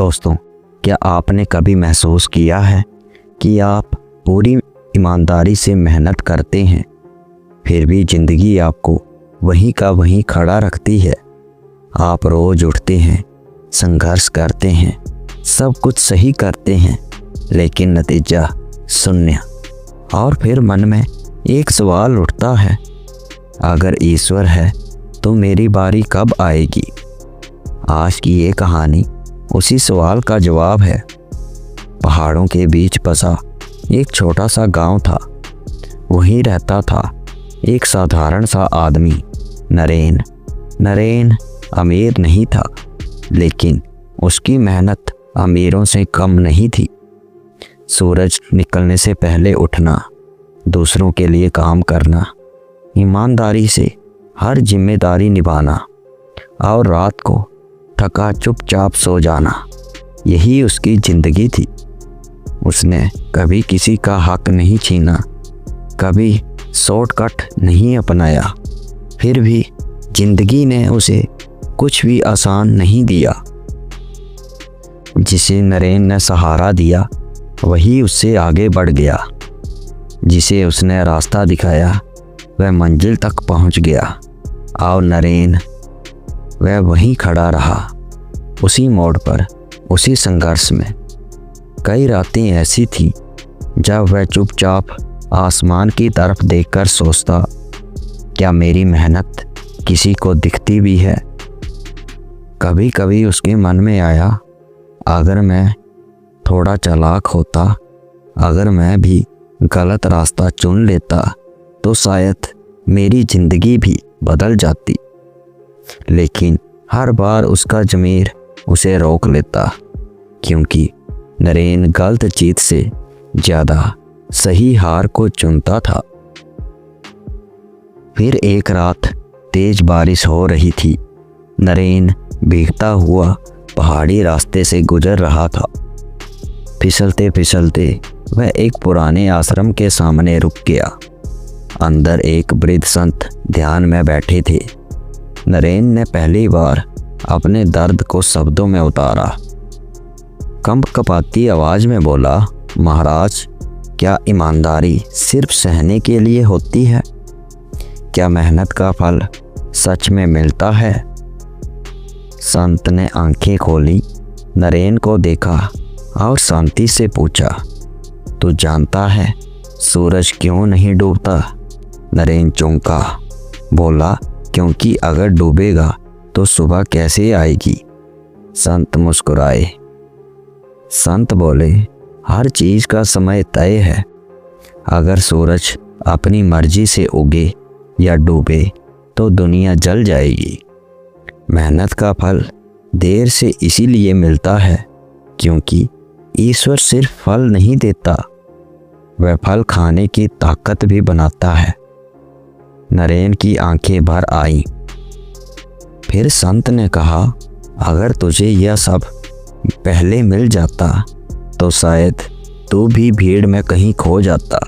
दोस्तों, क्या आपने कभी महसूस किया है कि आप पूरी ईमानदारी से मेहनत करते हैं, फिर भी ज़िंदगी आपको वहीं का वहीं खड़ा रखती है। आप रोज़ उठते हैं, संघर्ष करते हैं, सब कुछ सही करते हैं, लेकिन नतीजा शून्य। और फिर मन में एक सवाल उठता है, अगर ईश्वर है तो मेरी बारी कब आएगी? आज की ये कहानी उसी सवाल का जवाब है। पहाड़ों के बीच बसा एक छोटा सा गांव था। वहीं रहता था एक साधारण सा आदमी, नरेन। नरेन अमीर नहीं था, लेकिन उसकी मेहनत अमीरों से कम नहीं थी। सूरज निकलने से पहले उठना, दूसरों के लिए काम करना, ईमानदारी से हर जिम्मेदारी निभाना और रात को थका चुपचाप सो जाना, यही उसकी ज़िंदगी थी। उसने कभी किसी का हक नहीं छीना, कभी शॉर्टकट नहीं अपनाया। फिर भी ज़िंदगी ने उसे कुछ भी आसान नहीं दिया। जिसे नरेन ने सहारा दिया, वही उससे आगे बढ़ गया। जिसे उसने रास्ता दिखाया, वह मंजिल तक पहुंच गया। और नरेन, वह वहीं खड़ा रहा, उसी मोड़ पर, उसी संघर्ष में। कई रातें ऐसी थीं जब वह चुपचाप आसमान की तरफ देखकर सोचता, क्या मेरी मेहनत किसी को दिखती भी है? कभी कभी उसके मन में आया, अगर मैं थोड़ा चालाक होता, अगर मैं भी गलत रास्ता चुन लेता, तो शायद मेरी ज़िंदगी भी बदल जाती। लेकिन हर बार उसका ज़मीर उसे रोक लेता, क्योंकि नरेन गलत जीत से ज़्यादा सही हार को चुनता था। फिर एक रात तेज बारिश हो रही थी। नरेन भीगता हुआ पहाड़ी रास्ते से गुजर रहा था। फिसलते फिसलते वह एक पुराने आश्रम के सामने रुक गया। अंदर एक वृद्ध संत ध्यान में बैठे थे। नरेन ने पहली बार अपने दर्द को शब्दों में उतारा। कंपकपाती आवाज़ में बोला, महाराज, क्या ईमानदारी सिर्फ सहने के लिए होती है? क्या मेहनत का फल सच में मिलता है? संत ने आंखें खोली, नरेन को देखा और शांति से पूछा, तू जानता है सूरज क्यों नहीं डूबता? नरेन चौंका, बोला, क्योंकि अगर डूबेगा तो सुबह कैसे आएगी? संत मुस्कुराए। संत बोले, हर चीज़ का समय तय है। अगर सूरज अपनी मर्जी से उगे या डूबे तो दुनिया जल जाएगी। मेहनत का फल देर से इसीलिए मिलता है क्योंकि ईश्वर सिर्फ फल नहीं देता, वह फल खाने की ताकत भी बनाता है। नरेन की आंखें भर आईं। फिर संत ने कहा, अगर तुझे यह सब पहले मिल जाता तो शायद तू भी भीड़ में कहीं खो जाता।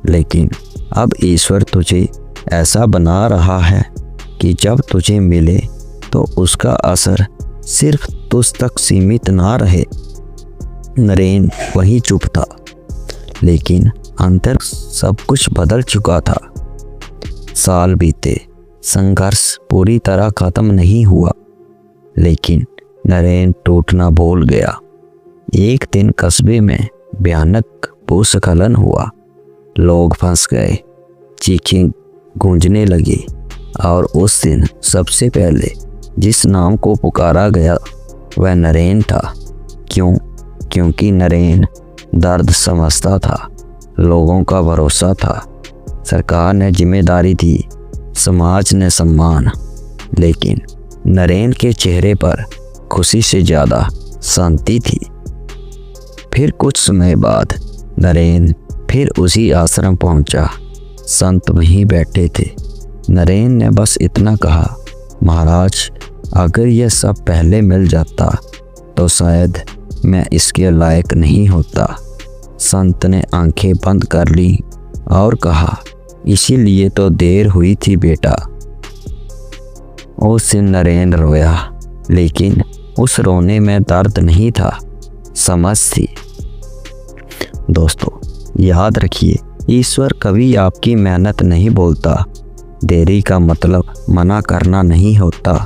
लेकिन अब ईश्वर तुझे ऐसा बना रहा है कि जब तुझे मिले तो उसका असर सिर्फ तुझ तक सीमित ना रहे। नरेन वहीं चुप था, लेकिन अंदर सब कुछ बदल चुका था। साल बीते, संघर्ष पूरी तरह खत्म नहीं हुआ, लेकिन नरेन टूटना भूल गया। एक दिन कस्बे में भयानक भूस्खलन हुआ। लोग फंस गए, चीखें गूंजने लगी, और उस दिन सबसे पहले जिस नाम को पुकारा गया वह नरेन था। क्यों? क्योंकि नरेन दर्द समझता था, लोगों का भरोसा था, सरकार ने जिम्मेदारी दी, समाज ने सम्मान। लेकिन नरेन के चेहरे पर खुशी से ज़्यादा शांति थी। फिर कुछ समय बाद नरेन फिर उसी आश्रम पहुंचा। संत वहीं बैठे थे। नरेन ने बस इतना कहा, महाराज, अगर यह सब पहले मिल जाता तो शायद मैं इसके लायक नहीं होता। संत ने आंखें बंद कर ली और कहा, इसीलिए तो देर हुई थी बेटा। उस दिन नरेन रोया, लेकिन उस रोने में दर्द नहीं था, समझ थी। दोस्तों याद रखिए, ईश्वर कभी आपकी मेहनत नहीं बोलता। देरी का मतलब मना करना नहीं होता।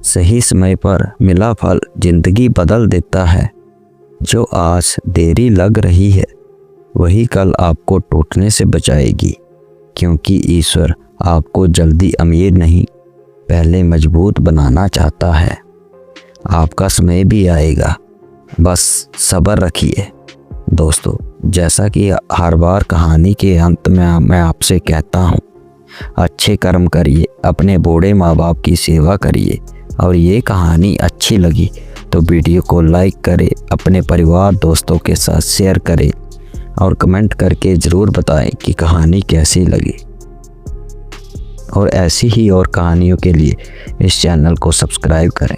सही समय पर मिला फल जिंदगी बदल देता है। जो आज देरी लग रही है वही कल आपको टूटने से बचाएगी, क्योंकि ईश्वर आपको जल्दी अमीर नहीं, पहले मजबूत बनाना चाहता है। आपका समय भी आएगा, बस सब्र रखिए। दोस्तों जैसा कि हर बार कहानी के अंत में मैं आपसे कहता हूँ, अच्छे कर्म करिए, अपने बूढ़े माँ बाप की सेवा करिए। और ये कहानी अच्छी लगी तो वीडियो को लाइक करें, अपने परिवार दोस्तों के साथ शेयर करें और कमेंट करके ज़रूर बताएं कि कहानी कैसी लगी। और ऐसी ही और कहानियों के लिए इस चैनल को सब्सक्राइब करें।